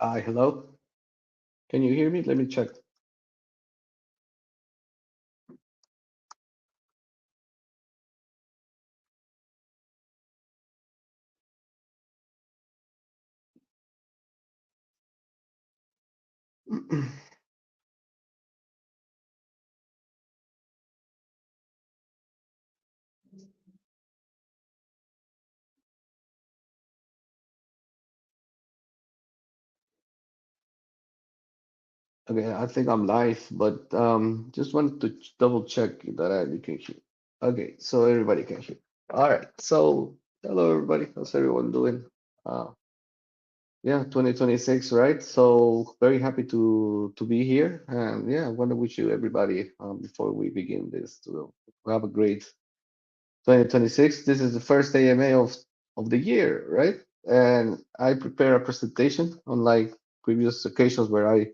Hi, hello. Can you hear me? Let me check. Okay, I think I'm live, but just wanted to double check that you can hear. Okay, so everybody can hear. All right. So hello everybody. How's everyone doing? Uh, yeah, 2026, right? So very happy to be here, and yeah, I want to wish you everybody before we begin this to have a great 2026. This is the first AMA of the year, right? And I prepare a presentation, unlike previous occasions where I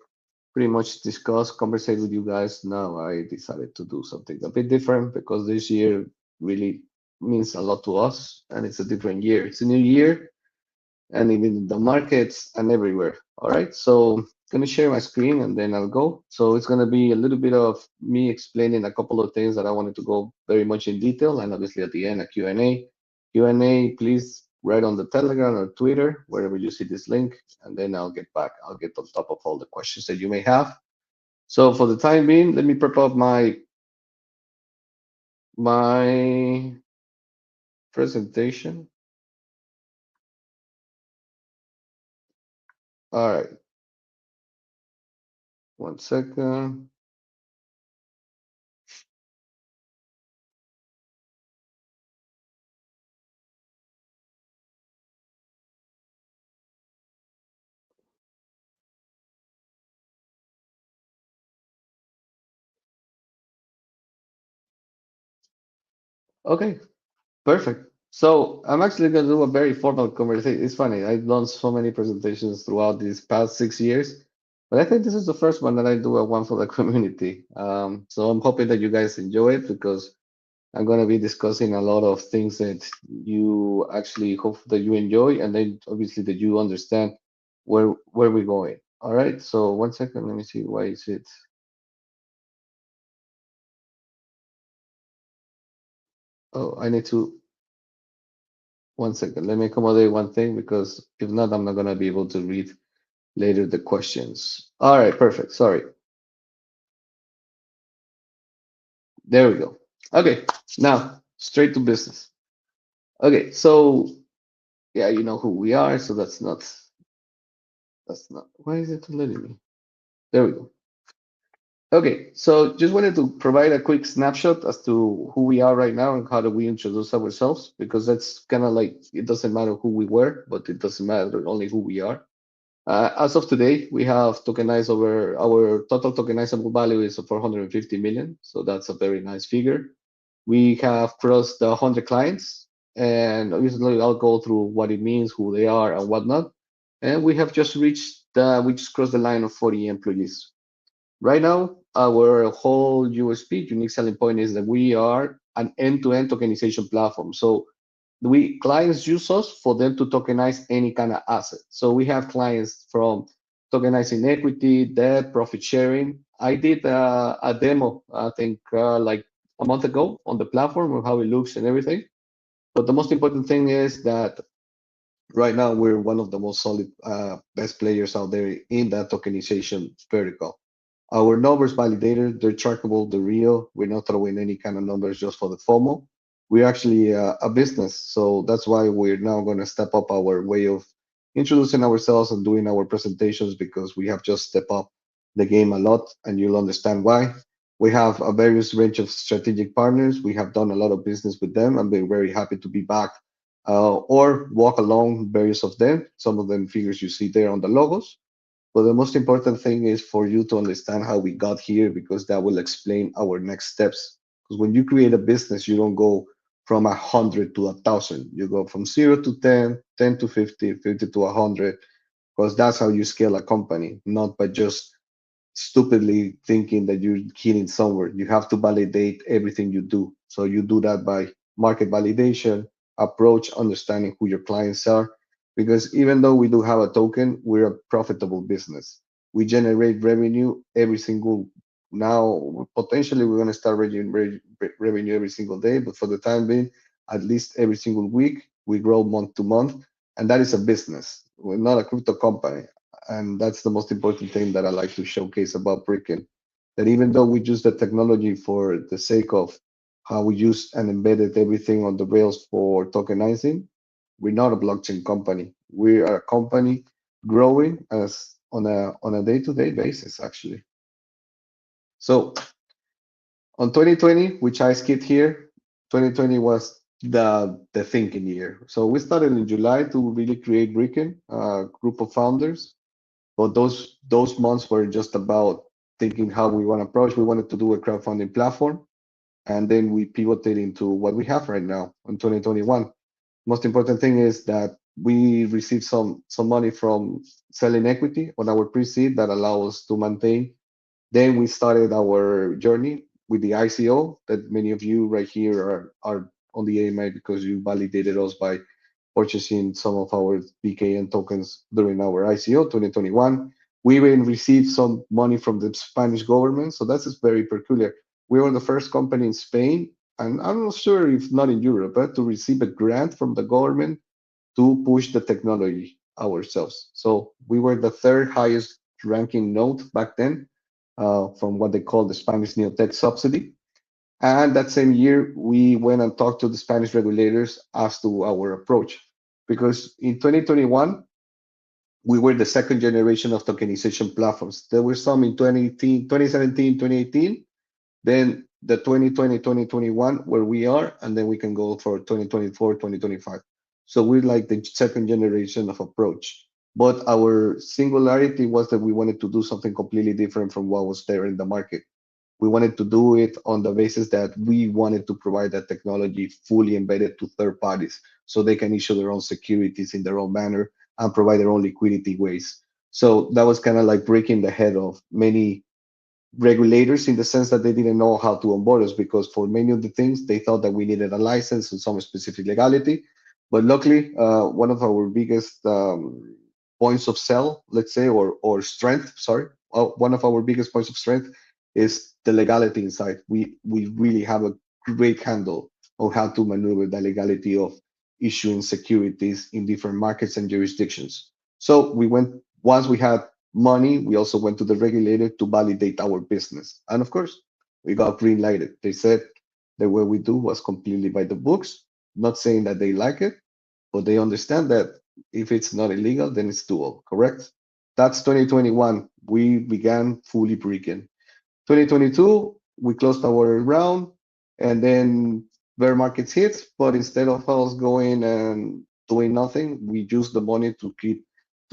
pretty much discuss, conversate with you guys. Now I decided to do something a bit different because this year really means a lot to us, and it's a different year. It's a new year, and even in the markets and everywhere. All right, so I'm gonna share my screen and then I'll go. So it's gonna be a little bit of me explaining a couple of things that I wanted to go very much in detail, and obviously at the end a Q&A. Q&A, please write on the Telegram or Twitter, wherever you see this link, and then I'll get back. I'll get on top of all the questions that you may have. So for the time being, let me prep up my presentation. All right, one second. Okay, perfect. So I'm actually going to do a very formal conversation. It's funny. I've done so many presentations throughout these past 6 years, but I think this is the first one that I do a one for the community. So I'm hoping that you guys enjoy it because I'm going to be discussing a lot of things that you actually hope that you enjoy, and then obviously that you understand where we're going. All right. So one second. Let me see. Why is it? Oh, I need to. One second. Let me accommodate one thing because if not, I'm not going to be able to read later the questions. All right, perfect. Sorry. There we go. Okay, now straight to business. Okay, so yeah, you know who we are, so that's not why is it letting me? There we go. Okay, so just wanted to provide a quick snapshot as to who we are right now and how do we introduce ourselves, because that's kind of like it doesn't matter who we were, but it doesn't matter only who we are. As of today, we have tokenized over our total tokenizable value is 450 million. So that's a very nice figure. We have crossed the 100 clients, and obviously I'll go through what it means, who they are, and whatnot. And we have just we just crossed the line of 40 employees. Right now, our whole USP, unique selling point, is that we are an end-to-end tokenization platform. So we clients use us for them to tokenize any kind of asset. So we have clients from tokenizing equity, debt, profit sharing. I did a demo, I think, like a month ago on the platform of how it looks and everything. But the most important thing is that right now we're one of the most solid, best players out there in that tokenization vertical. Our numbers validated, they're trackable, they're real. We're not throwing any kind of numbers just for the FOMO. We're actually a business. So that's why we're now going to step up our way of introducing ourselves and doing our presentations, because we have just stepped up the game a lot, and you'll understand why. We have a various range of strategic partners. We have done a lot of business with them, and we're very happy to be back, or walk along various of them. Some of them figures you see there on the logos. But the most important thing is for you to understand how we got here, because that will explain our next steps. Because when you create a business, you don't go from 100 to 1,000. You go from 0 to 10, 10 to 50, 50 to 100, because that's how you scale a company, not by just stupidly thinking that you're hitting somewhere. You have to validate everything you do. So you do that by market validation, approach, understanding who your clients are, because even though we do have a token, we're a profitable business. We generate revenue every single now. Potentially, we're going to start revenue every single day, but for the time being, at least every single week, we grow month to month, and that is a business. We're not a crypto company, and that's the most important thing that I like to showcase about Brickken. That even though we use the technology for the sake of how we use and embedded everything on the rails for tokenizing, we're not a blockchain company. We are a company growing as on a day-to-day basis, actually. So on 2020, which I skipped here, 2020 was the thinking year. So we started in July to really create Brickken, a group of founders. But those months were just about thinking how we want to approach. We wanted to do a crowdfunding platform, and then we pivoted into what we have right now in 2021. Most important thing is that we received some money from selling equity on our pre-seed that allow us to maintain. Then we started our journey with the ICO that many of you right here are on the AMA because you validated us by purchasing some of our BKN tokens during our ICO 2021. We even received some money from the Spanish government, so that's very peculiar. We were the first company in Spain, and I'm not sure if not in Europe, to receive a grant from the government to push the technology ourselves. So we were the third highest ranking node back then from what they call the Spanish Neotech subsidy. And that same year, we went and talked to the Spanish regulators as to our approach. Because in 2021, we were the second generation of tokenization platforms. There were some in 2018, 2017, 2018, then the 2020, 2021, where we are, and then we can go for 2024, 2025. So we're like the second generation of approach. But our singularity was that we wanted to do something completely different from what was there in the market. We wanted to do it on the basis that we wanted to provide that technology fully embedded to third parties so they can issue their own securities in their own manner and provide their own liquidity ways. So that was kind of like breaking the head of many regulators in the sense that they didn't know how to onboard us because for many of the things they thought that we needed a license and some specific legality. But luckily, one of our biggest points of sell, let's say, or strength, sorry, one of our biggest points of strength is the legality inside. We really have a great handle on how to maneuver the legality of issuing securities in different markets and jurisdictions. So we went once we had money, we also went to the regulator to validate our business. And of course, we got green lighted. They said that what we do was completely by the books, not saying that they like it, but they understand that if it's not illegal, then it's doable, correct? That's 2021. We began fully Brickken. 2022, we closed our round, and then bear markets hit. But instead of us going and doing nothing, we used the money to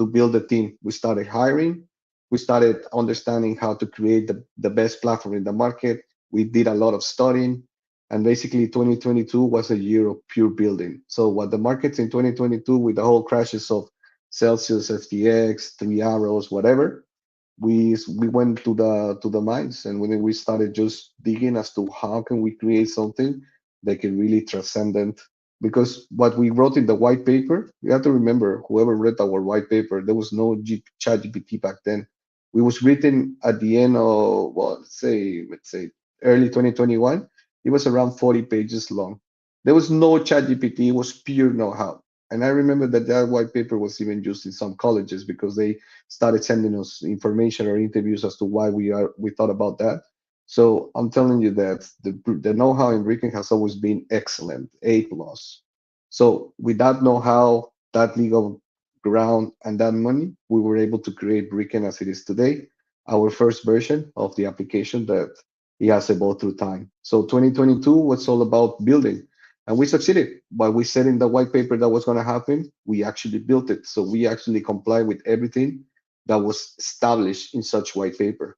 build a team. We started hiring. We started understanding how to create the best platform in the market. We did a lot of studying. And basically, 2022 was a year of pure building. So, what the markets in 2022, with the whole crashes of Celsius, FTX, Three Arrows, whatever, we went to the mines and when we started just digging as to how can we create something that can really transcendent because what we wrote in the white paper, you have to remember whoever read our white paper, there was no chat GPT back then. We was written at the end of well let's say early 2021. It was around 40 pages long. There was no chat GPT, it was pure know-how. And I remember that white paper was even used in some colleges because they started sending us information or interviews as to why we thought about that. So I'm telling you that the know-how in Brickken has always been excellent, A plus. So with that know-how, that legal ground, and that money, we were able to create Brickken as it is today, our first version of the application that it has evolved through time. So 2022 was all about building. And we succeeded. What we said in the white paper that was going to happen, we actually built it. So we actually comply with everything that was established in such white paper.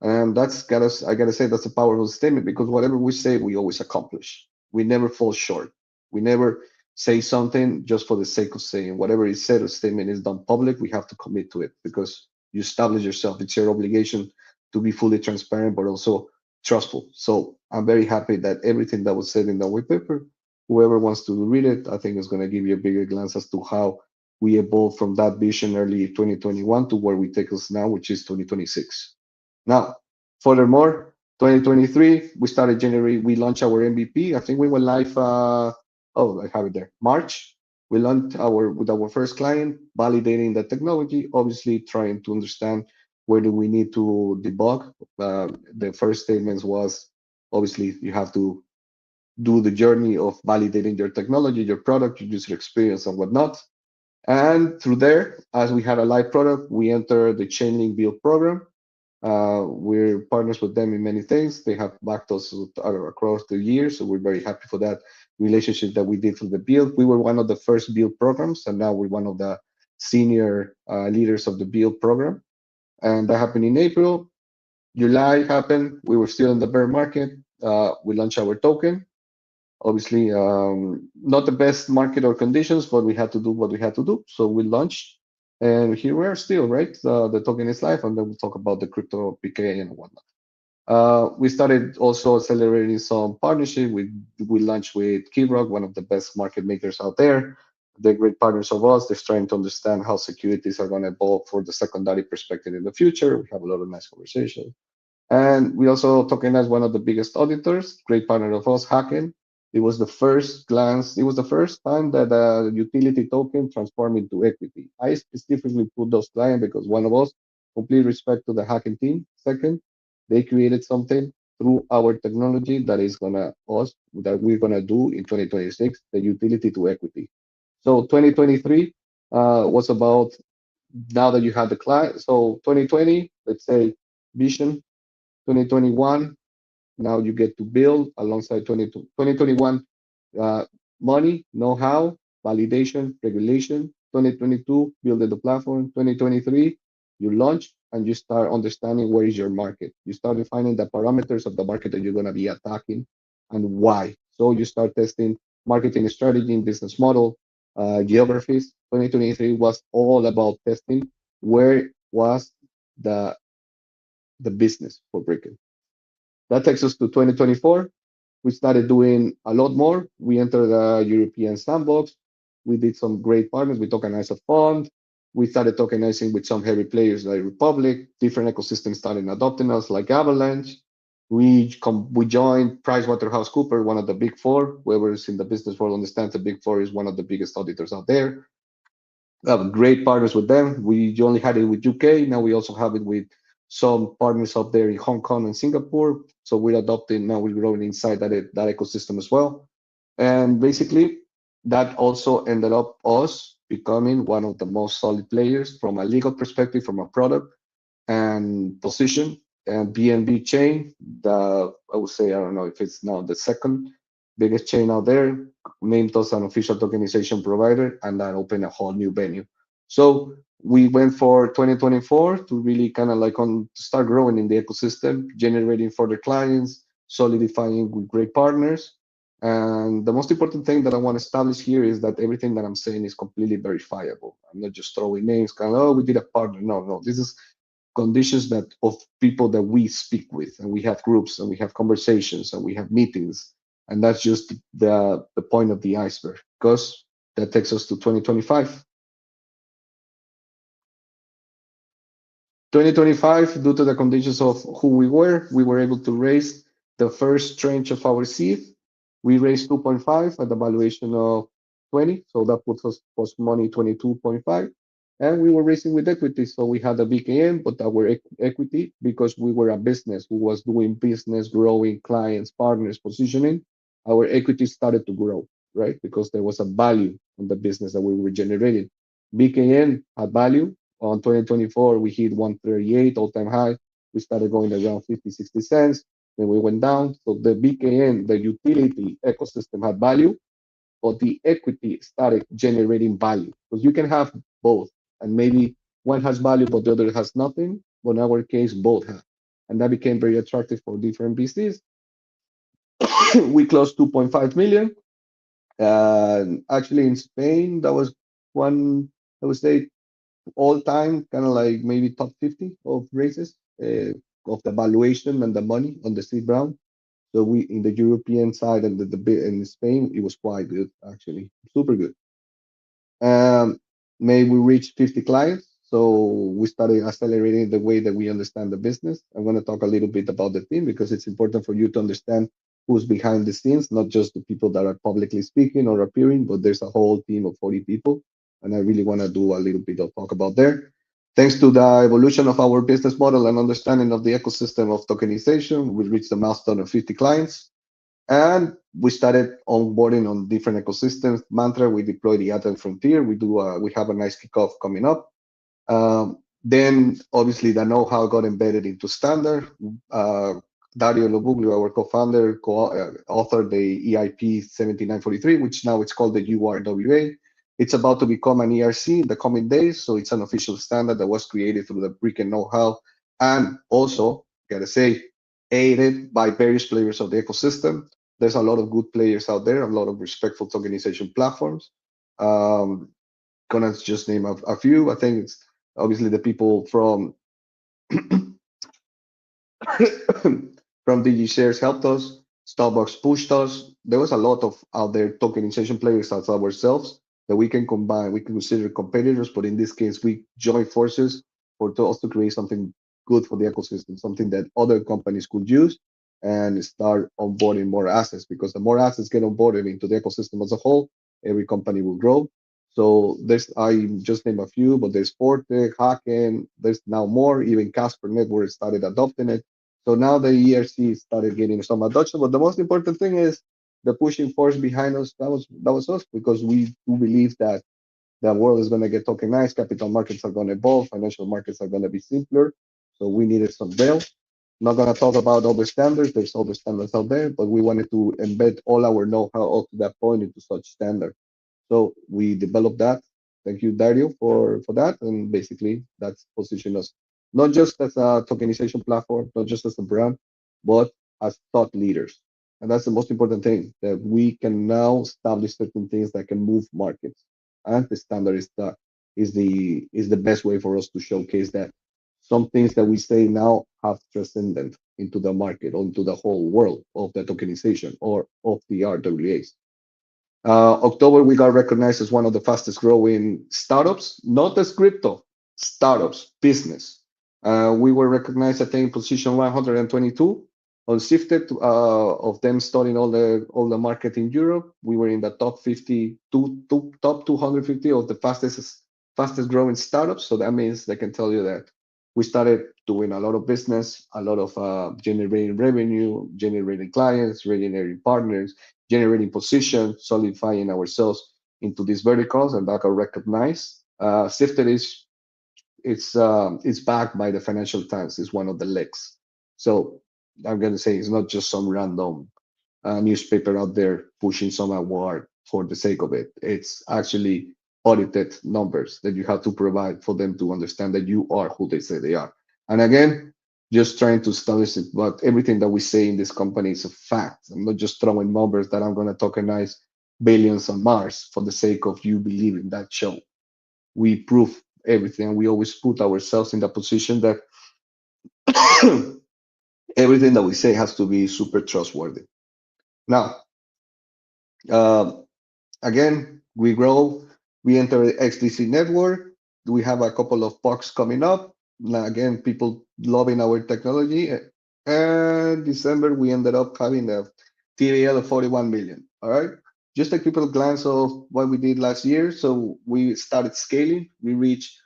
And I gotta say, that's a powerful statement because whatever we say, we always accomplish. We never fall short. We never say something just for the sake of saying. Whatever is said or statement is done public, we have to commit to it because you establish yourself. It's your obligation to be fully transparent, but also trustful. So I'm very happy that everything that was said in the white paper, whoever wants to read it, I think is going to give you a bigger glance as to how we evolved from that vision early 2021 to where we take us now, which is 2026. Now, furthermore, 2023, we started generating, we launched our MVP. I think we went live, I have it there, March. We launched with our first client, validating the technology, obviously trying to understand where do we need to debug. The first statements was, obviously, you have to do the journey of validating your technology, your product, your user experience, and whatnot. And through there, as we had a live product, we entered the Chainlink Build program. We're partners with them in many things. They have backed us across the years, so we're very happy for that relationship that we did through the build. We were one of the first build programs, and now we're one of the senior leaders of the build program. And that happened in April. July happened. We were still in the bear market. We launched our token. Obviously, not the best market or conditions, but we had to do what we had to do. So we launched, and here we are still, right? The token is live, and then we'll talk about the crypto BKN and whatnot. We started also accelerating some partnership. We launched with KeyRock, one of the best market makers out there. They're great partners of us. They're trying to understand how securities are going to evolve for the secondary perspective in the future. We have a lot of nice conversations. And we also tokenized one of the biggest auditors, great partner of us, Hacken. It was the first time that a utility token transformed into equity. I specifically put those clients because one of us, complete respect to the Hacken team. Second, they created something through our technology that we're gonna do in 2026, the utility to equity. So 2023 was about, now that you have the client. So 2020, let's say vision. 2021, now you get to build alongside 2021, money, know-how, validation, regulation. 2022, building the platform. 2023, you launch and you start understanding where is your market. You start defining the parameters of the market that you're going to be attacking and why. So you start testing marketing strategy, business model, geographies. 2023 was all about testing where was the business for Brickken. That takes us to 2024. We started doing a lot more. We entered the European sandbox. We did some great partners. We tokenized a fund. We started tokenizing with some heavy players like Republic. Different ecosystems started adopting us, like Avalanche. We joined PricewaterhouseCoopers, one of the big four. Whoever's in the business world understands the big four is one of the biggest auditors out there. We have great partners with them. We only had it with UK. Now we also have it with some partners out there in Hong Kong and Singapore. So we're adopting, now we're growing inside that ecosystem as well. And basically, that also ended up us becoming one of the most solid players from a legal perspective, from a product and position. And BNB chain, I would say, I don't know if it's now the second biggest chain out there, named us an official tokenization provider, and that opened a whole new venue. So we went for 2024 to really kind of like start growing in the ecosystem, generating further clients, solidifying with great partners. And the most important thing that I want to establish here is that everything that I'm saying is completely verifiable. I'm not just throwing names, kind of, oh, we did a partner. No, this is conditions that of people that we speak with, and we have groups, and we have conversations, and we have meetings. And that's just the point of the iceberg, because that takes us to 2025. 2025, due to the conditions of who we were able to raise the first tranche of our seed. We raised 2.5 at the valuation of 20, so that puts us post money 22.5. And we were raising with equity, so we had a BKN, but our equity, because we were a business who was doing business, growing clients, partners, positioning, our equity started to grow, right? Because there was a value on the business that we were generating. BKN had value. On 2024, we hit 138 all-time high. We started going around 50, 60 cents. Then we went down. So the BKN, the utility ecosystem had value, but the equity started generating value. Because you can have both, and maybe one has value, but the other has nothing. But in our case, both have. And that became very attractive for different VCs. We closed 2.5 million. Actually, in Spain, that was one, I would say, all-time kind of like maybe top 50 of races of the valuation and the money on the seed round. So we, in the European side and in Spain, it was quite good, actually, super good. May we reach 50 clients. So we started accelerating the way that we understand the business. I'm going to talk a little bit about the team because it's important for you to understand who's behind the scenes, not just the people that are publicly speaking or appearing, but there's a whole team of 40 people. And I really want to do a little bit of talk about there. Thanks to the evolution of our business model and understanding of the ecosystem of tokenization, we reached the milestone of 50 clients. And we started onboarding on different ecosystems. Mantra, we deployed the Atom Frontier. We have a nice kickoff coming up. Then obviously the know-how got embedded into standard. Dario Lobuglio, our co-founder, authored the EIP 7943, which now it's called the URWA. It's about to become an ERC in the coming days. So it's an official standard that was created through the Brickken know-how and also, gotta say, aided by various players of the ecosystem. There's a lot of good players out there, a lot of respectful tokenization platforms. Gonna just name a few. I think it's obviously the people from from DigiShares helped us. Starbucks pushed us. There was a lot of out there tokenization players as ourselves that we can combine. We can consider competitors, but in this case, we join forces for to also create something good for the ecosystem, something that other companies could use and start onboarding more assets. Because the more assets get onboarded into the ecosystem as a whole, every company will grow. So I just name a few, but there's Forte, Haken, there's now more. Even Casper Network started adopting it. So now the ERC started getting some adoption. But the most important thing is the pushing force behind us. That was us because we do believe that the world is going to get tokenized. Capital markets are going to evolve. Financial markets are going to be simpler. So we needed some bail. Not going to talk about all the standards. There's other standards out there, but we wanted to embed all our know-how up to that point into such standard. So we developed that. Thank you, Dario, for that. And basically, that's positioned us not just as a tokenization platform, not just as a brand, but as thought leaders. And that's the most important thing, that we can now establish certain things that can move markets. And the standard is the best way for us to showcase that some things that we say now have transcended into the market or into the whole world of the tokenization or of the RWAs. October, we got recognized as one of the fastest growing startups, not as crypto, startups, business. We were recognized, I think, position 122 on Sifted of them studying all the market in Europe. We were in the top 50, top 250 of the fastest growing startups. So that means they can tell you that we started doing a lot of business, a lot of generating revenue, generating clients, generating partners, generating position, solidifying ourselves into these verticals, and that got recognized. Sifted it's backed by the Financial Times. It's one of the legs. So I'm going to say it's not just some random newspaper out there pushing some award for the sake of it. It's actually audited numbers that you have to provide for them to understand that you are who they say they are. And again, just trying to establish it, but everything that we say in this company is a fact. I'm not just throwing numbers that I'm going to tokenize billions on Mars for the sake of you believing that show. We prove everything. We always put ourselves in the position that everything that we say has to be super trustworthy. Now, again, we grow. We enter the XDC network. We have a couple of POCs coming up. Now, again, people loving our technology. And December, we ended up having a TVL of 41 million. All right. Just a quick glance of what we did last year. So we started scaling. We reached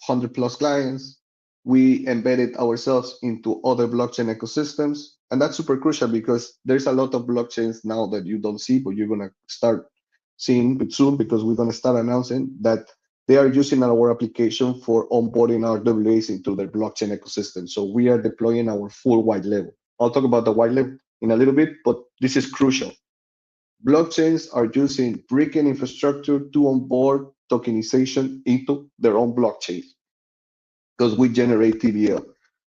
100 plus clients. We embedded ourselves into other blockchain ecosystems. And that's super crucial because there's a lot of blockchains now that you don't see, but you're going to start seeing soon because we're going to start announcing that they are using our application for onboarding our WAs into their blockchain ecosystem. So we are deploying our full white label. I'll talk about the white label in a little bit, but this is crucial. Blockchains are using Brickken infrastructure to onboard tokenization into their own blockchains because we generate TVL.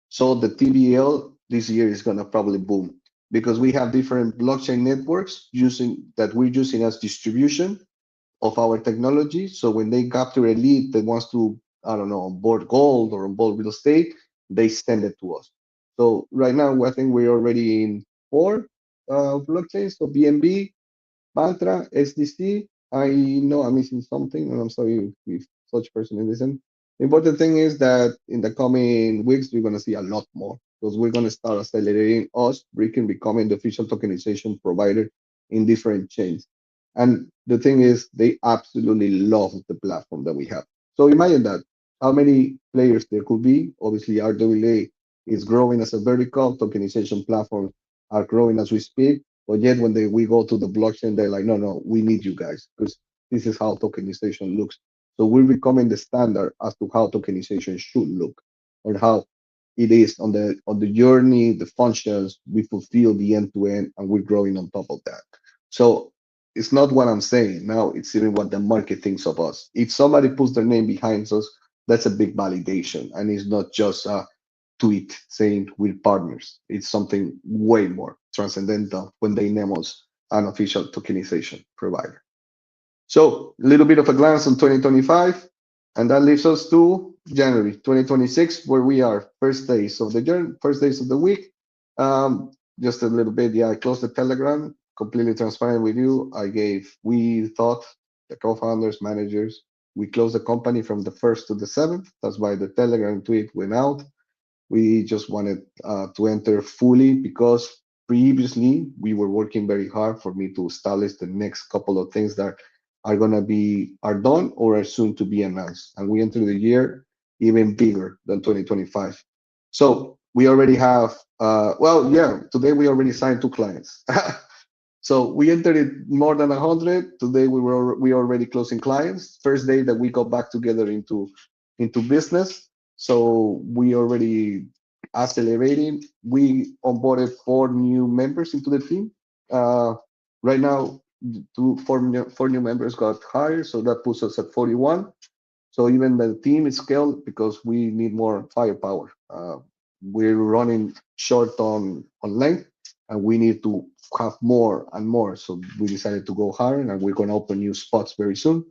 So the TVL this year is going to probably boom because we have different blockchain networks that we're using as distribution of our technology. So when they capture a lead that wants to, I don't know, onboard gold or onboard real estate, they send it to us. So right now, I think we're already in 4 blockchains. So BNB, Mantra, SDC. I know I'm missing something, and I'm sorry if such person in this end. The important thing is that in the coming weeks, we're going to see a lot more because we're going to start accelerating us, Brickken becoming the official tokenization provider in different chains. And the thing is, they absolutely love the platform that we have. So imagine that how many players there could be. Obviously, RWA is growing as a vertical, tokenization platforms are growing as we speak. But yet, when we go to the blockchain, they're like, no, no, we need you guys because this is how tokenization looks. So we're becoming the standard as to how tokenization should look, or how it is on the journey, the functions. We fulfill the end to end, and we're growing on top of that. So it's not what I'm saying now; it's even what the market thinks of us. If somebody puts their name behind us, that's a big validation, and it's not just a tweet saying we're partners. It's something way more transcendental when they name us an official tokenization provider. So a little bit of a glance on 2025, and that leaves us to January 2026, where we are first days of the journey, first days of the week. Just a little bit, yeah, I closed the Telegram, completely transparent with you. We thought, the co-founders, managers, we closed the company from the 1st to the 7th. That's why the Telegram tweet went out. We just wanted to enter fully because previously we were working very hard for me to establish the next couple of things that are done or are soon to be announced. And we enter the year even bigger than 2025. So we already have, well, yeah, today we already signed 2 clients. So we entered it more than 100. Today we already closing clients. First day that we got back together into business. So we already accelerating. We onboarded 4 new members into the team. Right now, 4 new members got hired, so that puts us at 41. So even the team is scaled because we need more firepower. We're running short on length, and we need to have more and more. So we decided to go higher, and we're going to open new spots very soon.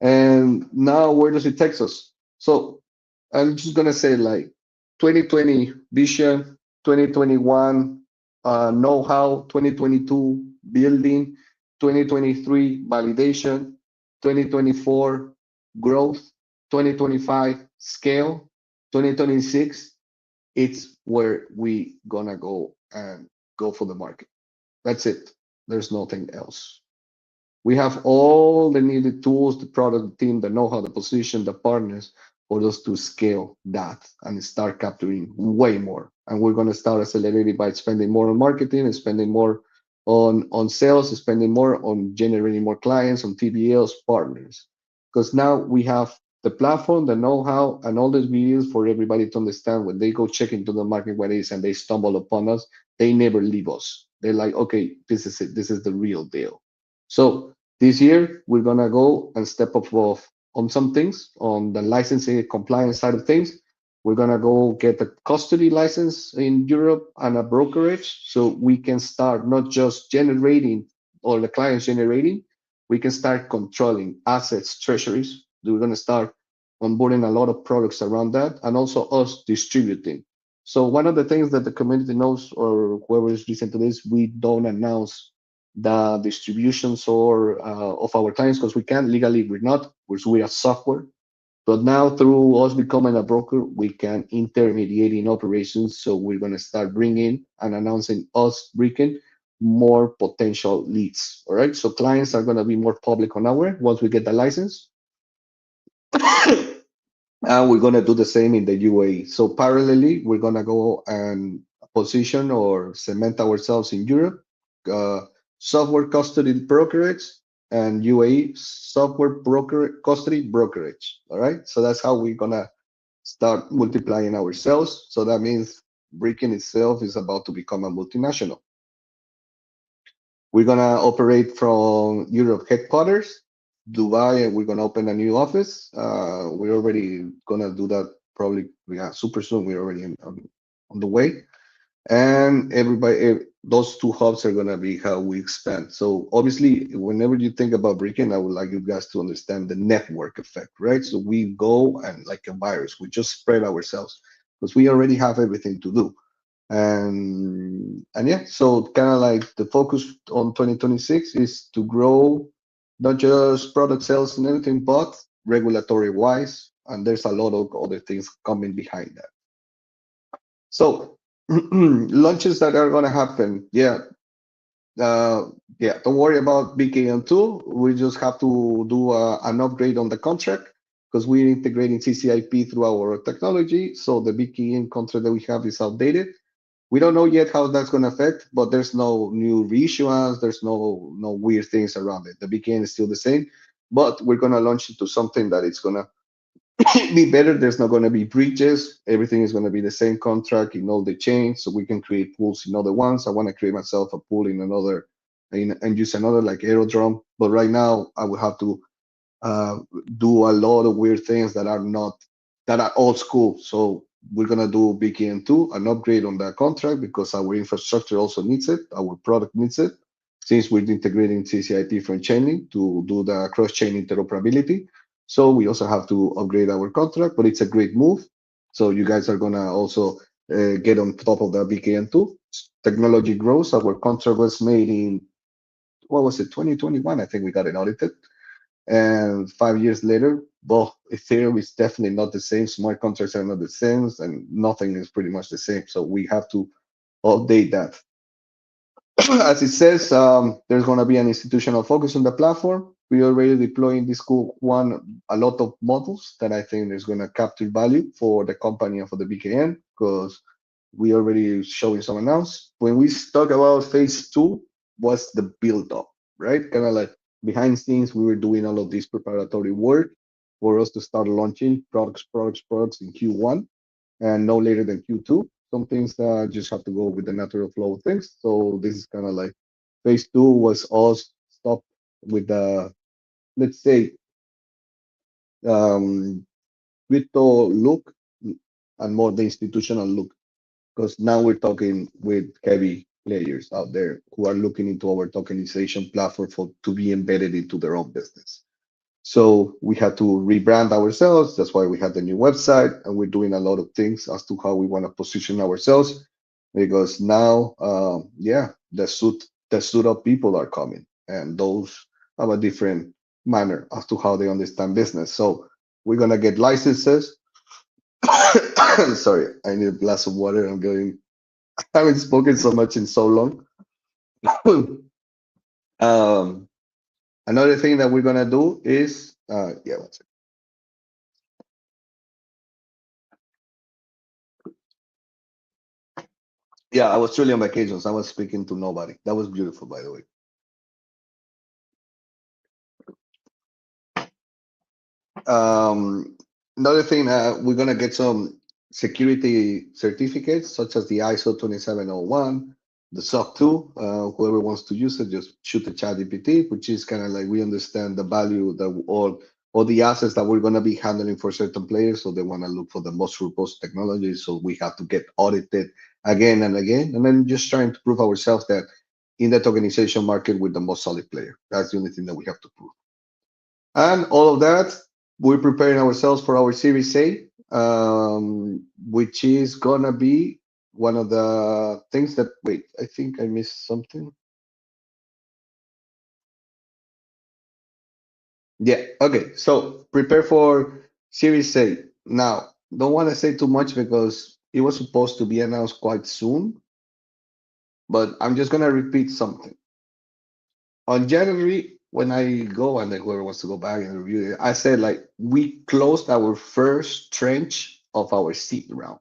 And now, where does it take us? So I'm just gonna say like 2020 vision, 2021 know-how, 2022 building, 2023 validation, 2024 growth, 2025 scale, 2026 it's where we gonna go and go for the market. That's it. There's nothing else. We have all the needed tools, the product team, the know-how, the position, the partners for us to scale that and start capturing way more. And we're going to start accelerating by spending more on marketing and spending more on sales, spending more on generating more clients, on TBLs, partners. Because now we have the platform, the know-how, and all these videos for everybody to understand when they go check into the market what it is and they stumble upon us, they never leave us. They're like, okay, this is it. This is the real deal. So this year, we're going to go and step up on some things, on the licensing compliance side of things. We're going to go get a custody license in Europe and a brokerage so we can start not just generating or the clients generating, we can start controlling assets, treasuries. We're going to start onboarding a lot of products around that and also us distributing. So one of the things that the community knows or whoever is listening to this, we don't announce the distributions or of our clients because we can't legally. We're not. We are software, but now through us becoming a broker, we can intermediate in operations. So we're going to start bringing and announcing us Brickken more potential leads. All right. So clients are going to be more public on our once we get the license. And we're going to do the same in the UAE. So parallelly, we're going to go and position or cement ourselves in Europe. Software custody brokerage and UAE software custody brokerage. All right. So that's how we're gonna start multiplying ourselves. So that means Brickken itself is about to become a multinational. We're gonna operate from Europe headquarters, Dubai, and we're gonna open a new office. We're already gonna do that probably super soon. We're already on the way. And those 2 hubs are going to be how we expand. So obviously, whenever you think about Brickken, I would like you guys to understand the network effect, right? So we go and like a virus, we just spread ourselves because we already have everything to do. And yeah, so kind of like the focus on 2026 is to grow not just product sales and everything, but regulatory wise, and there's a lot of other things coming behind that. So launches that are going to happen, yeah, don't worry about BKN tool. We just have to do an upgrade on the contract because we're integrating CCIP through our technology. So the BKN contract that we have is outdated. We don't know yet how that's going to affect, but there's no new reissuance. There's no weird things around it. The BKN is still the same, but we're going to launch it to something that it's going to be better. There's not going to be breaches. Everything is going to be the same contract in all the chains, so we can create pools in other ones. I want to create myself a pool in another and use another like Aerodrome. But right now, I will have to uh, do a lot of weird things that are not that are old school. So we're gonna do BKN2, an upgrade on that contract because our infrastructure also needs it, our product needs it. Since we're integrating CCIP from chaining to do the cross-chain interoperability, so we also have to upgrade our contract. But it's a great move. So you guys are gonna also get on top of the BKN2. Technology grows. Our contract was made in what was it, 2021? I think we got it audited. And 5 years later, well, Ethereum is definitely not the same. Smart contracts are not the same, and nothing is pretty much the same. So we have to update that. As it says, there's going to be an institutional focus on the platform. We already deploying this cool one, a lot of models that I think is going to capture value for the company and for the BKN because we already showing some announcements. When we talk about phase two, was the build up, right? Kind of like behind scenes, we were doing all of this preparatory work for us to start launching products in Q1 and no later than Q2. Some things just have to go with the natural flow of things. So this is kind of like phase two was all stopped with the, let's say, um, crypto look and more the institutional look because now we're talking with heavy players out there who are looking into our tokenization platform for to be embedded into their own business. So we had to rebrand ourselves. That's why we had the new website, and we're doing a lot of things as to how we want to position ourselves. Because now, yeah, the suit of people are coming, and those have a different manner as to how they understand business. So we're gonna get licenses. Sorry, I need a glass of water. I haven't spoken so much in so long. um, Another thing that we're gonna do is, yeah, one second. Yeah, I was truly on vacations. I was speaking to nobody. That was beautiful, by the way. Another thing, we're gonna get some security certificates, such as the ISO 2701, the SOC 2. Whoever wants to use it, just shoot the chat GPT, which is kind of like we understand the value that all the assets that we're gonna be handling for certain players. So they want to look for the most robust technology. So we have to get audited again and again, and then just trying to prove ourselves that in the tokenization market with the most solid player. That's the only thing that we have to prove. And all of that, we're preparing ourselves for our Series A, which is gonna be one of the things that, wait, I think I missed something. Yeah, okay. So prepare for Series A. Now, don't want to say too much because it was supposed to be announced quite soon, but I'm just gonna repeat something. On January, when I go and then whoever wants to go back and review it, I said like we closed our first trench of our seed round.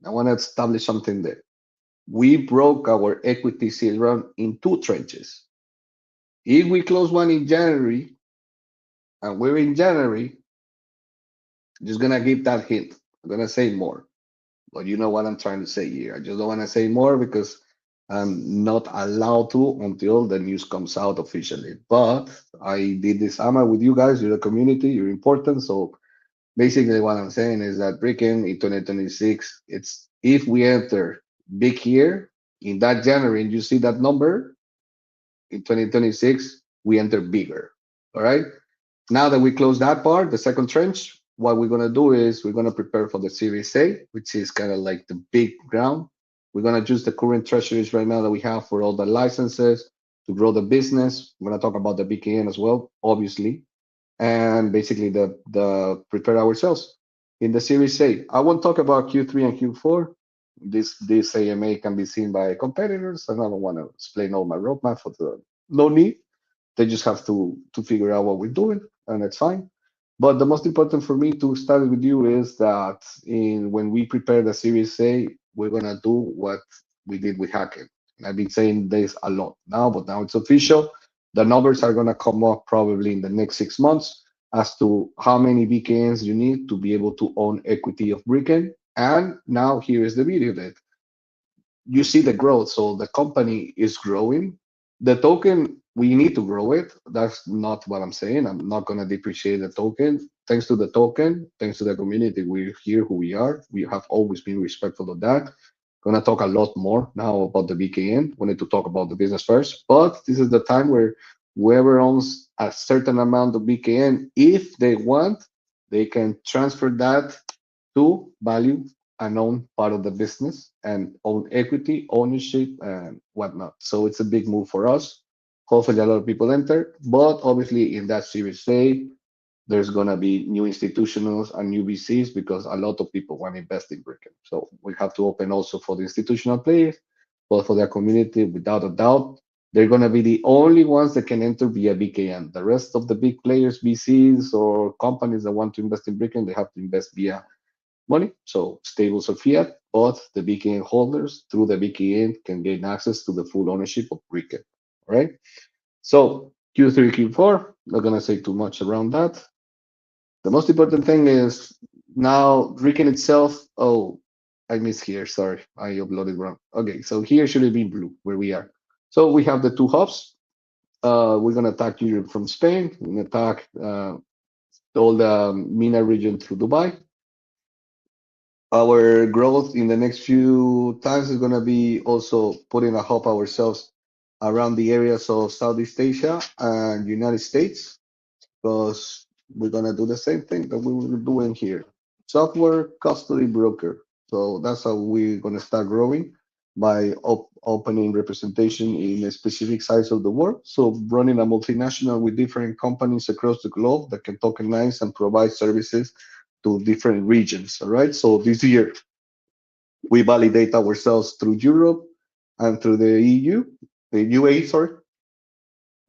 I want to establish something there. We broke our equity seed round in two trenches. If we close one in January and we're in January, just gonna give that hint. I'm gonna say more, but you know what I'm trying to say here. I just don't want to say more because I'm not allowed to until the news comes out officially. But I did this AMA with you guys. You're a community. You're important. So basically, what I'm saying is that Brickken in 2026, it's if we enter big here in that January and you see that number in 2026, we enter bigger. All right. Now that we close that part, the second trench, what we're gonna do is we're gonna prepare for the Series A, which is kind of like the big ground. We're gonna use the current treasuries right now that we have for all the licenses to grow the business. We're gonna talk about the BKN as well, obviously. and basically the prepare ourselves. In the Series A, I won't talk about Q3 and Q4. This AMA can be seen by competitors, and I don't want to explain all my roadmap for the no need. They just have to figure out what we're doing, and that's fine. But the most important for me to start with you is that when we prepare the Series A, we're gonna do what we did with hacking. And I've been saying this a lot now, but now it's official. The numbers are gonna come up probably in the next 6 months as to how many BKNs you need to be able to own equity of Brickken. And now here is the video that you see the growth. So the company is growing. The token, we need to grow it. That's not what I'm saying. I'm not going to depreciate the token. Thanks to the token, thanks to the community, we're here who we are. We have always been respectful of that. Going to talk a lot more now about the BKN. We need to talk about the business first, but this is the time where whoever owns a certain amount of BKN, if they want, they can transfer that to value and own part of the business and own equity, ownership, and whatnot. So it's a big move for us. Hopefully, a lot of people enter, but obviously, in that Series A, there's gonna be new institutionals and new VCs because a lot of people want to invest in Bricken. So we have to open also for the institutional players, but for their community, without a doubt, they're gonna be the only ones that can enter via BKN. The rest of the big players, VCs or companies that want to invest in Bricken, they have to invest via money, so stables or fiat, but the BKN holders through the BKN can gain access to the full ownership of Bricken. All right. So Q3, Q4, not gonna say too much around that. The most important thing is now Bricken itself. Oh, I missed here. Sorry, I uploaded wrong. Okay, so here should have been blue where we are. So we have the two hubs. We're gonna attack Europe from Spain. We're gonna attack all the MENA region through Dubai. Our growth in the next few times is going to be also putting a hub ourselves around the areas of Southeast Asia and United States because we're going to do the same thing that we were doing here. Software custody broker. So that's how we're going to start growing by opening representation in a specific size of the world. So running a multinational with different companies across the globe that can tokenize and provide services to different regions. All right. So this year we validate ourselves through Europe and through the EU, the UAE, sorry.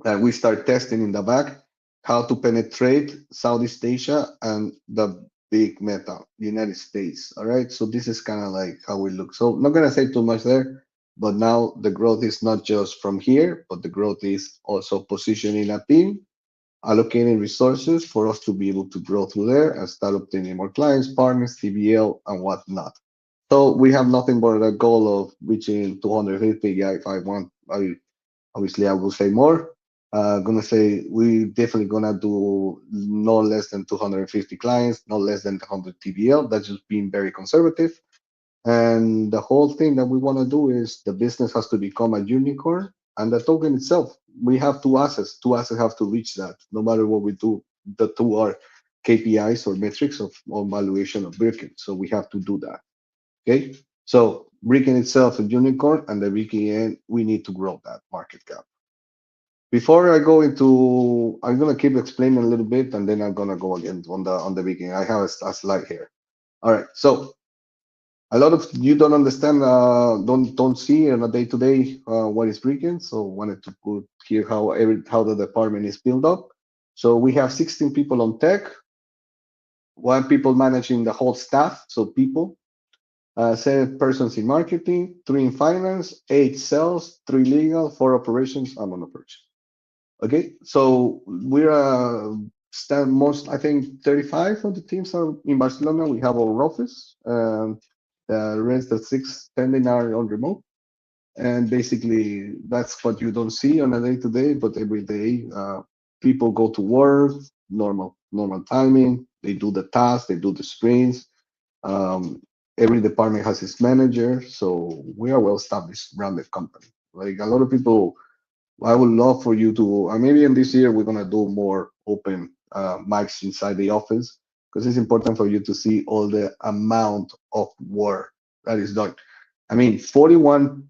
And we start testing in the back how to penetrate Southeast Asia and the big meta, United States. All right. So this is kind of like how we look. So I'm not gonna say too much there, but now the growth is not just from here, but the growth is also positioning a team, allocating resources for us to be able to grow through there and start obtaining more clients, partners, TBL, and whatnot. So we have nothing but a goal of reaching 250. Yeah, if I want, obviously I will say more. Gonna say we definitely gonna do no less than 250 clients, no less than 100 TBL. That's just being very conservative. And the whole thing that we want to do is the business has to become a unicorn, and the token itself. We have two assets. Two assets have to reach that. No matter what we do, the two are KPIs or metrics of valuation of Birkin. So we have to do that. Okay. So Brickken itself a unicorn, and the BKN, we need to grow that market cap. Before I go into, I'm gonna keep explaining a little bit, and then I'm gonna go again on the beginning. I have a slide here. All right. So a lot of you don't understand, don't see on a day-to-day what is Brickken. So wanted to put here how the department is built up. So we have 16 people on tech, one people managing the whole staff, so people. 7 persons in marketing, 3 in finance, 8 sales, 3 legal, 4 operations. I'm on operations. Okay, so we're most, I think 35 of the teams are in Barcelona. We have our office. The rest of 6 pending are on remote. And basically, that's what you don't see on a day-to-day, but every day, people go to work, normal timing. They do the tasks, they do the sprints. Um, every department has its manager, so we are well established branded company. Like a lot of people, I would love for you to, maybe in this year we're gonna do more open mics inside the office because it's important for you to see all the amount of work that is done. I mean, 41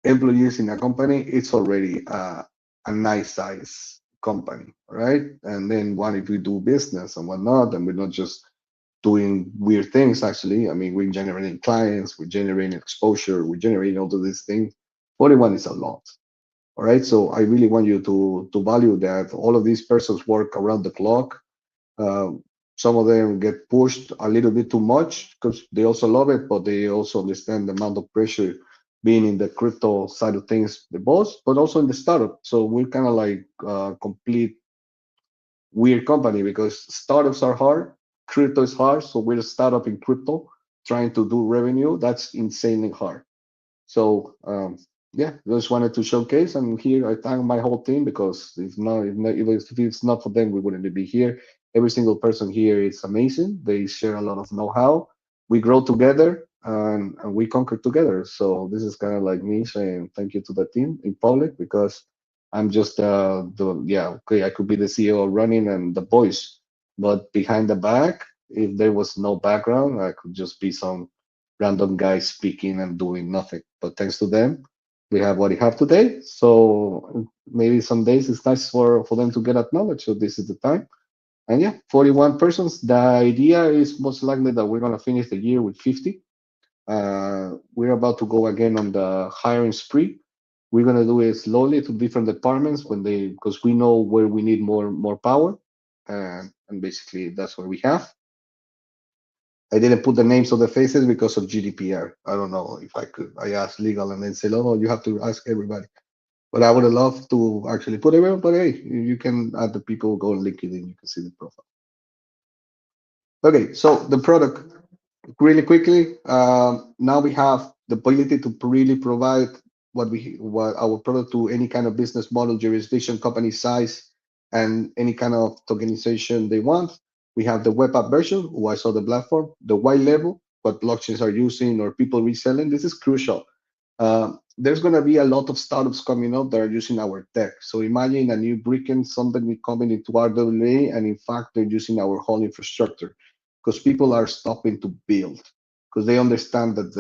employees in a company, it's already a nice size company. right? And then what if we do business and whatnot, and we're not just doing weird things, actually. I mean, we're generating clients, we're generating exposure, we're generating all of these things. 41 is a lot. All right. So I really want you to value that all of these persons work around the clock. Um, some of them get pushed a little bit too much because they also love it, but they also understand the amount of pressure being in the crypto side of things, the boss, but also in the startup. So we're kind of like complete weird company because startups are hard, crypto is hard. So we're a startup in crypto trying to do revenue. That's insanely hard. So yeah, just wanted to showcase, and here I thank my whole team because if it's not for them, we wouldn't be here. Every single person here is amazing. They share a lot of know-how. We grow together and we conquer together. So this is kind of like me saying thank you to the team in public because I'm just the yeah okay I could be the CEO running and the voice, but behind the back, if there was no background, I could just be some random guys speaking and doing nothing. But thanks to them, we have what we have today. So maybe some days it's nice for them to get acknowledged. So this is the time. And yeah, 41 persons. The idea is most likely that we're gonna finish the year with 50. We're about to go again on the hiring spree. We're gonna do it slowly to different departments when they because we know where we need more power, and basically that's what we have. I didn't put the names of the faces because of GDPR. I don't know if I could. I asked legal and then said, "Oh, you have to ask everybody." But I would have loved to actually put everyone. But hey, you can add the people. Go on LinkedIn. You can see the profile. Okay, so the product really quickly. Now we have the ability to really provide what our product to any kind of business model, jurisdiction, company size, and any kind of tokenization they want. We have the web app version, who I saw the platform, the white label, what blockchains are using or people reselling. This is crucial. There's going to be a lot of startups coming up that are using our tech. So imagine a new Brickken, somebody coming into RWA, and in fact, they're using our whole infrastructure because people are stopping to build because they understand that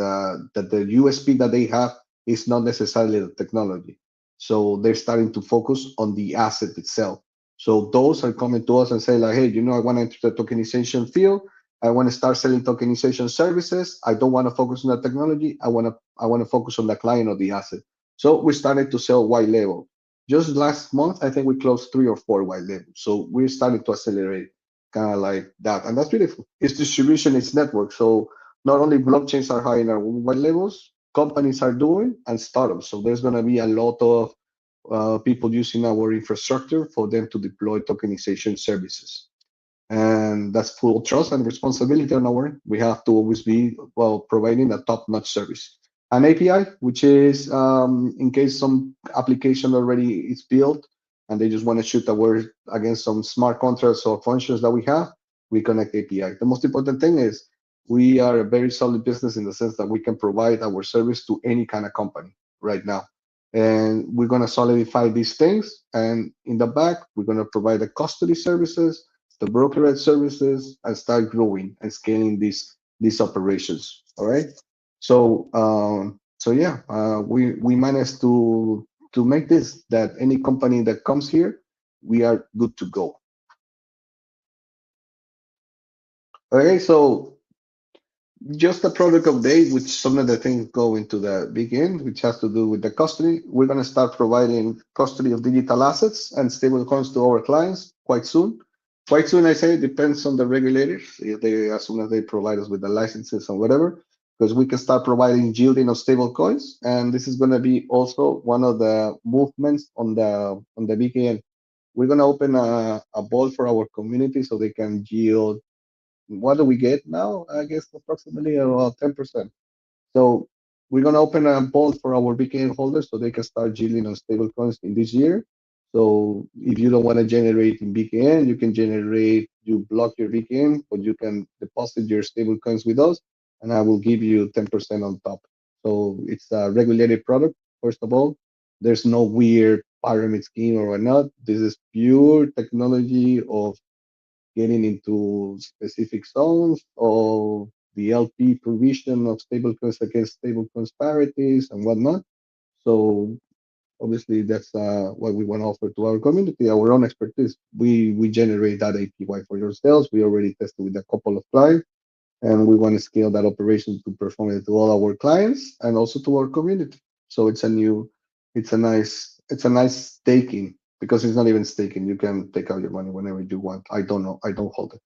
the USP that they have is not necessarily the technology. So they're starting to focus on the asset itself. So those are coming to us and say like, hey, I want to enter the tokenization field. I want to start selling tokenization services. I don't want to focus on the technology. I want to focus on the client or the asset. So we started to sell white label. Just last month, I think we closed 3 or 4 white labels. So we're starting to accelerate kind of like that. And that's beautiful. It's distribution, it's network. So not only blockchains are hiring our white labels, companies are doing, and startups. So there's going to be a lot of people using our infrastructure for them to deploy tokenization services. And that's full trust and responsibility on our end. We have to always be providing a top-notch service. An API, which is in case some application already is built and they just want to shoot a word against some smart contracts or functions that we have, we connect API. The most important thing is we are a very solid business in the sense that we can provide our service to any kind of company right now. And we're going to solidify these things. And in the back, we're going to provide the custody services, the brokerage services, and start growing and scaling these operations. All right. So yeah, we managed to make this that any company that comes here, we are good to go. Okay, so just a product update, which some of the things go into the big end, which has to do with the custody. We're going to start providing custody of digital assets and stable coins to our clients quite soon. Quite soon, I say, it depends on the regulators. If they, as soon as they provide us with the licenses and whatever, because we can start providing yielding of stable coins. And this is going to be also one of the movements on the BKN. We're going to open a ball for our community so they can yield. What do we get now? I guess approximately about 10%. So we're going to open a vault for our BKN holders so they can start yielding on stable coins in this year. So if you don't want to generate in BKN, you block your BKN, but you can deposit your stable coins with us, and I will give you 10% on top. So it's a regulated product, first of all. There's no weird pyramid scheme or whatnot. This is pure technology of getting into specific zones of the LP provision of stablecoins against stablecoins parities and whatnot. So Obviously, that's what we want to offer to our community, our own expertise. We generate that APY for yourselves. We already tested with a couple of clients, and we want to scale that operation to perform it to all our clients and also to our community. So it's a nice staking because it's not even staking. You can take out your money whenever you want. I don't know. I don't hold it.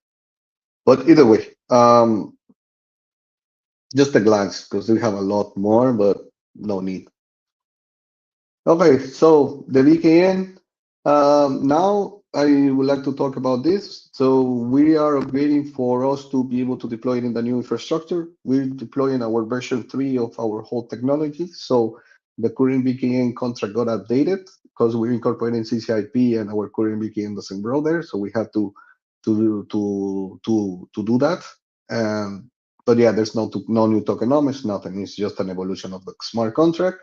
But either way, just a glance because we have a lot more, but no need. Okay, so the VKN. Now I would like to talk about this. So we are upgrading for us to be able to deploy it in the new infrastructure. We're deploying our version 3 of our whole technology. So the current VKN contract got updated because we're incorporating CCIP and our current VKN doesn't grow there. So we have to do that. But yeah, there's no new tokenomics, nothing. It's just an evolution of the smart contract.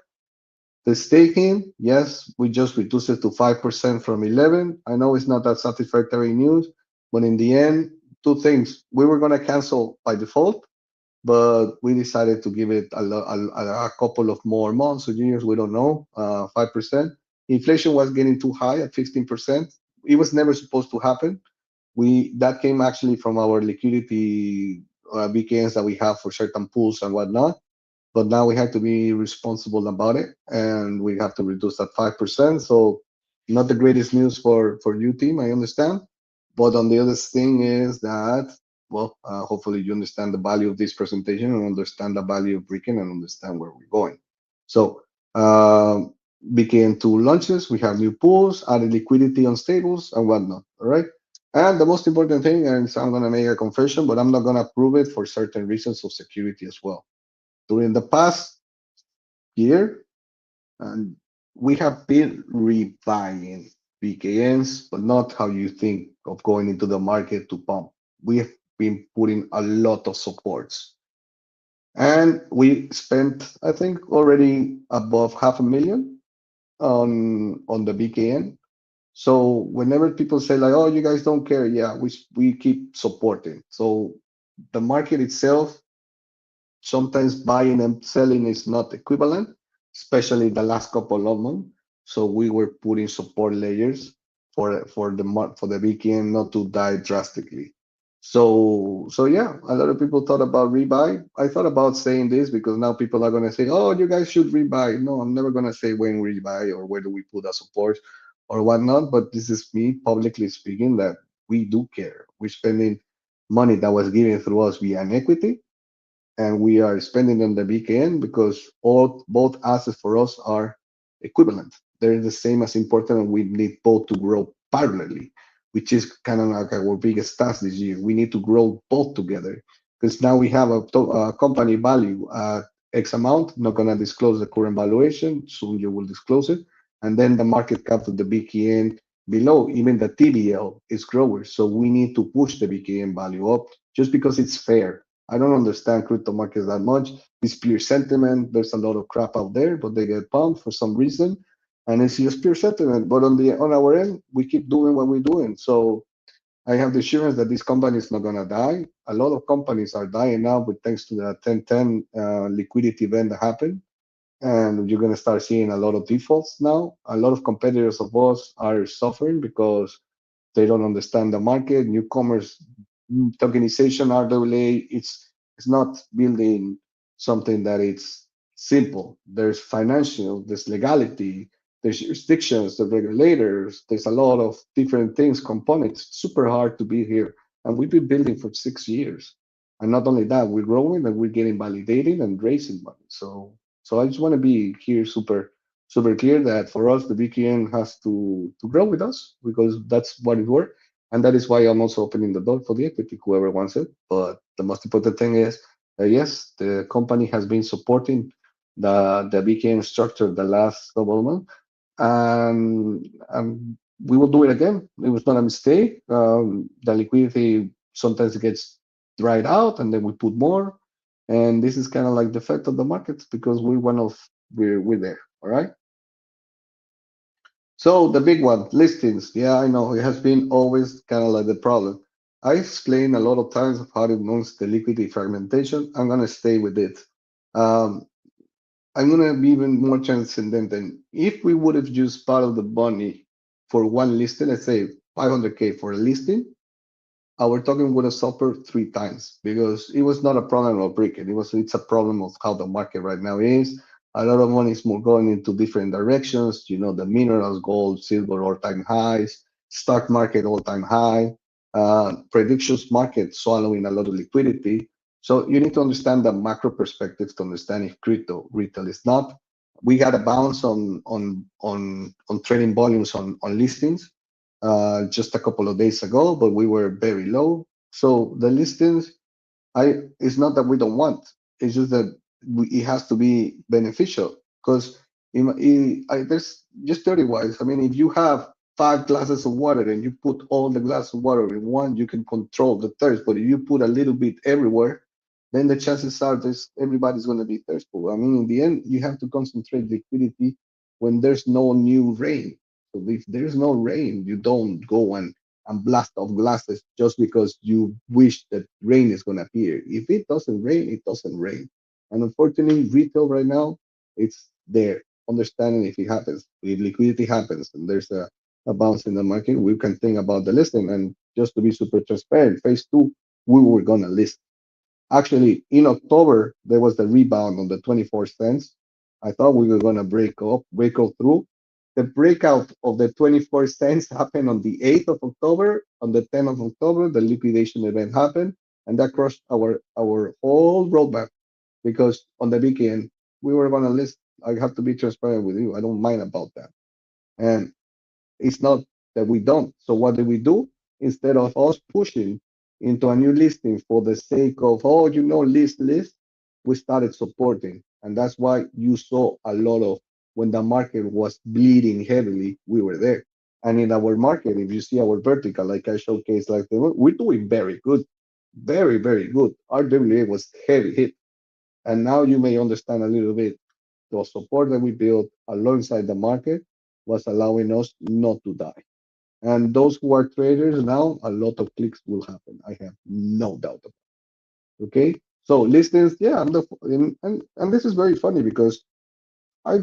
The staking, yes, we just reduced it to 5% from 11. I know it's not that satisfactory news, but in the end, two things. We were going to cancel by default, but we decided to give it a couple of more months or years. We don't know, 5%. Inflation was getting too high at 15%. It was never supposed to happen. That came actually from our liquidity VKNs that we have for certain pools and whatnot. But now we have to be responsible about it, and we have to reduce that 5%. So not the greatest news for you team, I understand. But on the other thing is that, well, hopefully you understand the value of this presentation and understand the value of Brickken and understand where we're going. So became two launches. We have new pools, added liquidity on stables and whatnot. All right. And the most important thing, and so I'm going to make a confession, but I'm not going to prove it for certain reasons of security as well. During the past year, and we have been rebuying VKNs, but not how you think of going into the market to pump. We have been putting a lot of supports. And we spent, I think, already above $500,000 on the VKN. So whenever people say like, "Oh, you guys don't care," yeah, we keep supporting. So the market itself, sometimes buying and selling is not equivalent, especially the last couple of months. So we were putting support layers for the weekend not to die drastically. So yeah, a lot of people thought about rebuy. I thought about saying this because now people are gonna say, "Oh, you guys should rebuy." No, I'm never gonna say when rebuy or where do we put our support or whatnot. But this is me publicly speaking that we do care. We're spending money that was given through us via an equity, and we are spending on the VKN because both assets for us are equivalent. They're the same as important, and we need both to grow parallelly, which is kind of like our biggest task this year. We need to grow both together because now we have a company value at X amount. Not gonna disclose the current valuation. Soon you will disclose it, and then the market cap of the VKN below. Even the TBL is growing, so we need to push the VKN value up just because it's fair. I don't understand crypto markets that much. It's pure sentiment. There's a lot of crap out there, but they get pumped for some reason, and it's just pure sentiment. But on our end, we keep doing what we're doing. So I have the assurance that this company is not gonna die. A lot of companies are dying now, but thanks to the 1010 liquidity event that happened, and you're gonna start seeing a lot of defaults now. A lot of competitors of us are suffering because they don't understand the market. Newcomers, tokenization, RWA, it's not building something that it's simple. There's financial, there's legality, there's jurisdictions, the regulators, there's a lot of different things, components. Super hard to be here. And we've been building for 6 years. And not only that, we're growing and we're getting validated and raising money. So I just want to be here super clear that for us, the VKN has to grow with us because that's what it works. And that is why I'm also opening the door for the equity, whoever wants it. But the most important thing is, yes, the company has been supporting the VKN structure the last couple of months, and we will do it again. It was not a mistake. The liquidity sometimes gets dried out, and then we put more. And this is kind of like the effect of the markets because we're there. All right. So the big one, listings. Yeah, I know it has been always kind of like the problem. I explained a lot of times of how it moves the liquidity fragmentation. I'm gonna stay with it. Um, I'm gonna be even more transcendental. If we would have used part of the money for one listing, let's say 500K for a listing, our token would have suffered 3 times because it was not a problem of Brickken. It's a problem of how the market right now is. A lot of money is more going into different directions. You know, the minerals, gold, silver, all-time highs, stock market all-time high, predictions market swallowing a lot of liquidity. So you need to understand the macro perspective to understand if crypto retail is not. We got a bounce on trading volumes on listings just a couple of days ago, but we were very low. So the listings, it's not that we don't want. It's just that it has to be beneficial because there's just theory wise. I mean, if you have 5 glasses of water and you put all the glasses of water in one, you can control the thirst. But if you put a little bit everywhere, then the chances are everybody's going to be thirsty. I mean, in the end, you have to concentrate liquidity when there's no new rain. So if there's no rain, you don't go and blast off glasses just because you wish that rain is going to appear. If it doesn't rain, it doesn't rain. And unfortunately, retail right now, it's there. Understanding if it happens, if liquidity happens, and there's a bounce in the market, we can think about the listing. And just to be super transparent, phase two, we were going to list. Actually, in October, there was the rebound on the 24 cents. I thought we were going to break out through. The breakout of the 24 cents happened on the 8th of October. On the 10th of October, the liquidation event happened, and that crushed our whole roadmap because on the weekend, we were going to list. I have to be transparent with you. I don't mind about that. And it's not that we don't. So what did we do? Instead of us pushing into a new listing for the sake of, oh, list, we started supporting. And that's why you saw a lot of when the market was bleeding heavily, we were there. And in our market, if you see our vertical, like I showcased, we're doing very good, very, very good. RWA was heavy hit. And now you may understand a little bit the support that we built alongside the market was allowing us not to die. And those who are traders now, a lot of clicks will happen. I have no doubt about it. Okay. So listings, yeah, and this is very funny because I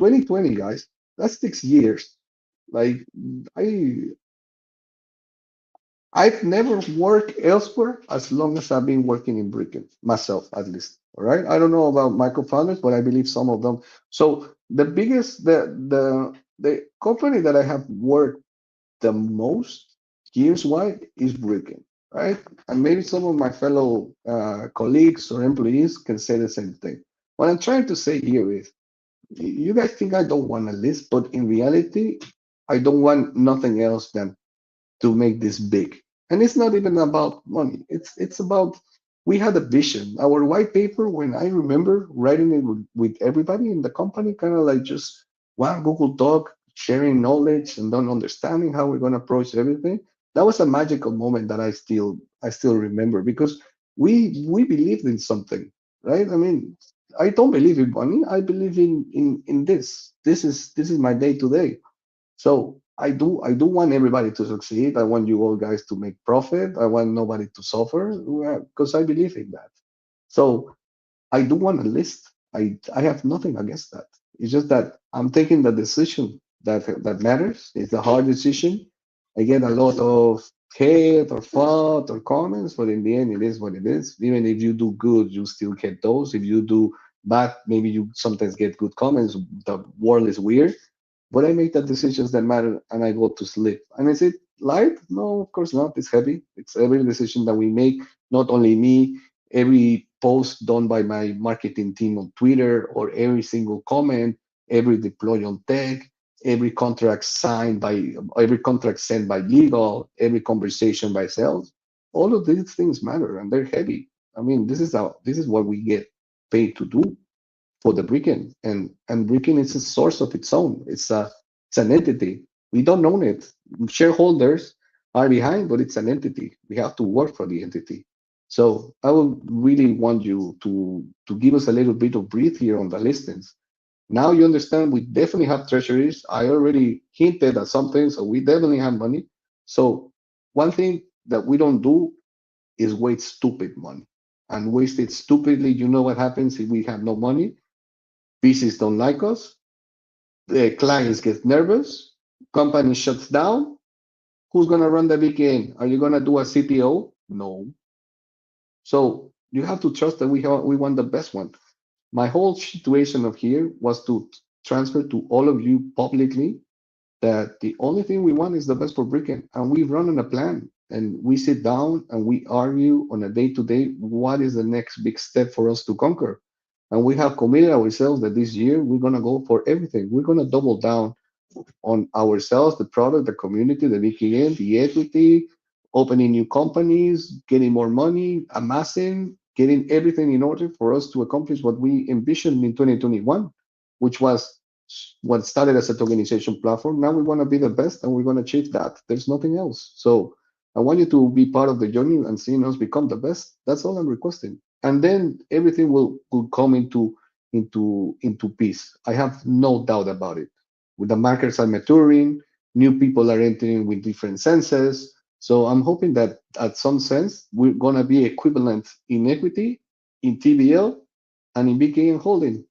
2020 guys, that's 6 years. Like I I've never worked elsewhere as long as I've been working in Brickken, myself at least. All right. I don't know about my co-founders, but I believe some of them. So the biggest the company that I have worked the most years wide is Brickken, right? And maybe some of my fellow colleagues or employees can say the same thing. What I'm trying to say here is you guys think I don't want to list, but in reality, I don't want nothing else than to make this big. And it's not even about money. It's about we had a vision. Our white paper, when I remember writing it with everybody in the company, kind of like just one Google Doc, sharing knowledge and then understanding how we're gonna approach everything. That was a magical moment that I still remember because we believed in something, right? I mean, I don't believe in money. I believe in this. This is my day to day. So I do want everybody to succeed. I want you all guys to make profit. I want nobody to suffer because I believe in that. So I do want a list. I have nothing against that. It's just that I'm taking the decision that matters. It's a hard decision. I get a lot of hate or thought or comments, but in the end, it is what it is. Even if you do good, you still get those. If you do bad, maybe you sometimes get good comments. The world is weird, but I make the decisions that matter and I go to sleep. And is it light? No, of course not. It's heavy. It's every decision that we make, not only me, every post done by my marketing team on Twitter, or every single comment, every deploy on tech, every contract signed by, every contract sent by legal, every conversation by sales. All of these things matter and they're heavy. I mean, this is what we get paid to do for the Brickken, and Brickken is a source of its own. It's an entity. We don't own it. Shareholders are behind, but it's an entity. We have to work for the entity. So I would really want you to give us a little bit of breathe here on the listings. Now you understand we definitely have treasuries. I already hinted at something, so we definitely have money. So one thing that we don't do is waste stupid money and waste it stupidly. You know what happens if we have no money? VCs don't like us, the clients get nervous, company shuts down. Who's gonna run the BKN? Are you gonna do a CTO? No. So you have to trust that we want the best one. My whole situation of here was to transfer to all of you publicly that the only thing we want is the best for Brickken, and we run on a plan, and we sit down and we argue on a day-to-day what is the next big step for us to conquer. And we have committed ourselves that this year we're gonna go for everything. We're gonna double down on ourselves, the product, the community, the VKN, the equity, opening new companies, getting more money, amassing, getting everything in order for us to accomplish what we envisioned in 2021, which was what started as a tokenization platform. Now we want to be the best and we're going to achieve that. There's nothing else. So I want you to be part of the journey and seeing us become the best. That's all I'm requesting. And then everything will come into peace. I have no doubt about it. With the markets are maturing, new people are entering with different senses. So I'm hoping that at some sense, we're going to be equivalent in equity, in TBL, and in BKN holding.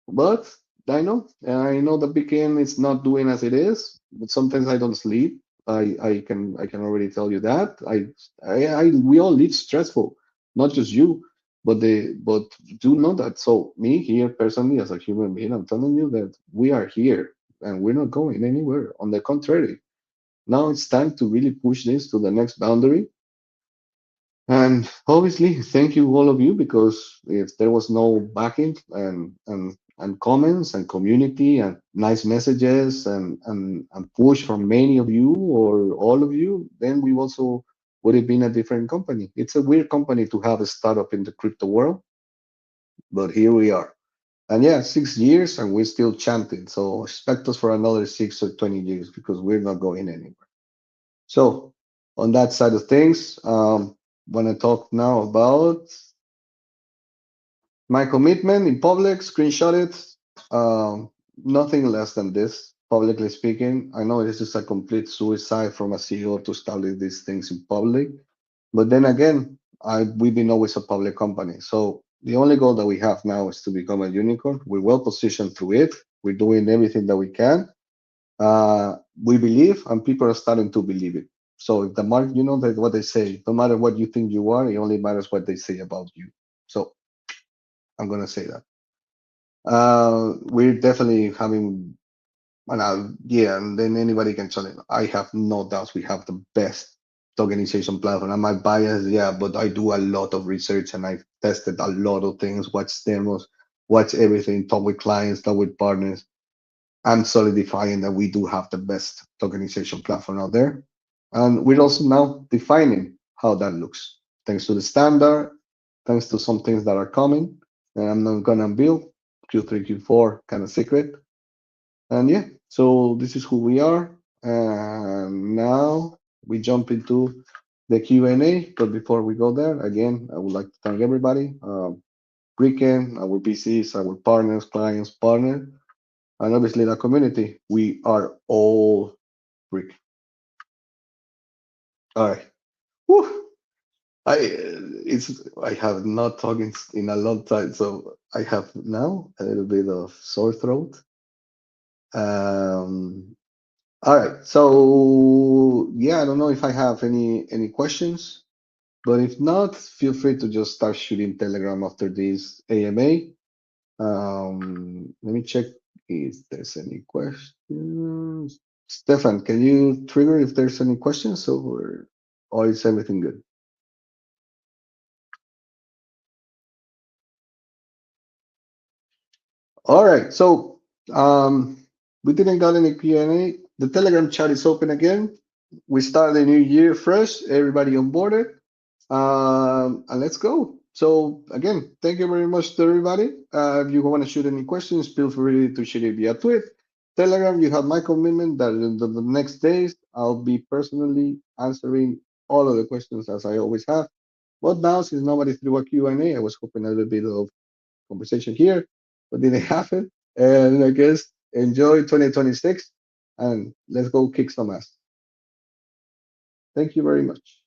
But I know the BKN is not doing as it is, but sometimes I don't sleep. I can already tell you that. We all live stressful, not just you, but do know that. So me here personally as a human being, I'm telling you that we are here and we're not going anywhere. On the contrary, now it's time to really push this to the next boundary. And obviously, thank you all of you, because if there was no backing and comments and community and nice messages and push from many of you or all of you, then we also would have been a different company. It's a weird company to have a startup in the crypto world, but here we are. And yeah, 6 years and we're still chanting. So expect us for another 6 or 20 years because we're not going anywhere. So on that side of things, want to talk now about my commitment in public, screenshot it. Nothing less than this, publicly speaking. I know this is a complete suicide from a CEO to establish these things in public. But then again, we've been always a public company. So the only goal that we have now is to become a unicorn. We're well positioned through it. We're doing everything that we can. We believe, and people are starting to believe it. So if the market, you know that what they say, no matter what you think you are, it only matters what they say about you. So I'm gonna say that. We're definitely having, yeah, and then anybody can tell it. I have no doubts we have the best organization platform. I might bias, yeah, but I do a lot of research and I've tested a lot of things, watch demos, watch everything, talk with clients, talk with partners. I'm solidifying that we do have the best tokenization platform out there. And we're also now defining how that looks, thanks to the standard, thanks to some things that are coming. And I'm not going to build Q3, Q4 kind of secret. And yeah, so this is who we are. And now we jump into the Q&A. But before we go there, again, I would like to thank everybody. Brickken, our PCs, our partners, clients, partners, and obviously the community. We are all Brick. All right. Whew. I have not talked in a long time, so I have now a little bit of sore throat. All right. So yeah, I don't know if I have any questions, but if not, feel free to just start shooting Telegram after this AMA. Let me check if there's any questions. Stefan, can you trigger if there's any questions, or is everything good? All right. So we didn't got any Q&A. The Telegram chat is open again. We start the new year fresh. Everybody on board. And let's go. So again, thank you very much to everybody. If you want to shoot any questions, feel free to shoot it via tweet. Telegram, you have my commitment that in the next days, I'll be personally answering all of the questions as I always have. But now, since nobody threw a Q&A, I was hoping a little bit of conversation here, but didn't happen. And I guess enjoy 2026 and let's go kick some ass. Thank you very much.